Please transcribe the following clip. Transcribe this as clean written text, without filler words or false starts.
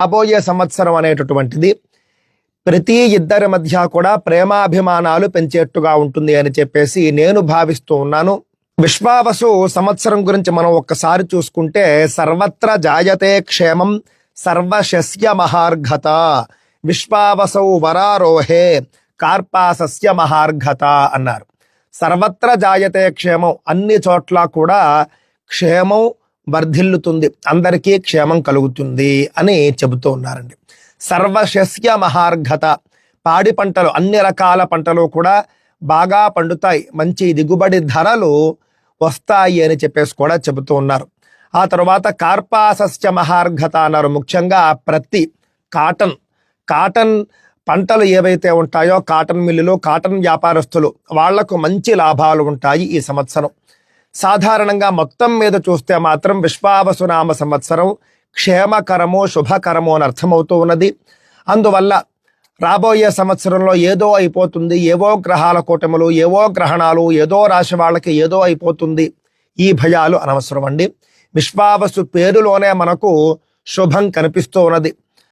రాబోయే సంవత్సరం అనేటటువంటిది ప్రతి ఇద్దరి మధ్య కూడా ప్రేమాభిమానాలు పెంచేట్టుగా ఉంటుంది అని చెప్పేసి నేను భావిస్తూ ఉన్నాను. విశ్వావసు సంవత్సరం గురించి మనం ఒక్కసారి చూసుకుంటే సర్వత్ర జాయతే క్షేమం సర్వశస్య మహార్ఘత విశ్వావసౌ వరారోహే కార్పాసస్య మహార్ఘత అన్నారు. సర్వత్ర జాయతే క్షేమం, అన్ని చోట్ల కూడా క్షేమం వర్ధిల్లుతుంది, అందరికీ క్షేమం కలుగుతుంది అని చెబుతూ ఉన్నారండి. సర్వశస్య మహార్ఘత, పాడి పంటలు అన్ని రకాల పంటలు కూడా బాగా పండుతాయి, మంచి దిగుబడి ధరలు వస్తాయి అని చెప్పేసి కూడా చెబుతూ ఉన్నారు. ఆ తర్వాత కార్పాసస్య మహార్ఘత అన్నారు. ముఖ్యంగా ప్రతి కాటన్ పంటలు ఏవైతే ఉంటాయో కాటన్ మిల్లులు, కాటన్ వ్యాపారస్తులు వాళ్లకు మంచి లాభాలు ఉంటాయి ఈ సంవత్సరం. సాధారణంగా మొత్తం మీద చూస్తే మాత్రం విశ్వావసునామ సంవత్సరం క్షేమకరము శుభకరము అని అర్థమవుతూ ఉన్నది. అందువల్ల రాబోయే సంవత్సరంలో ఏదో అయిపోతుంది, ఏవో గ్రహాల కూటములు, ఏవో గ్రహణాలు, ఏదో రాశి వాళ్ళకి ఏదో అయిపోతుంది, ఈ భయాలు అనవసరం అండి. విశ్వావసు పేరులోనే మనకు శుభం కనిపిస్తూ ఉన్నది.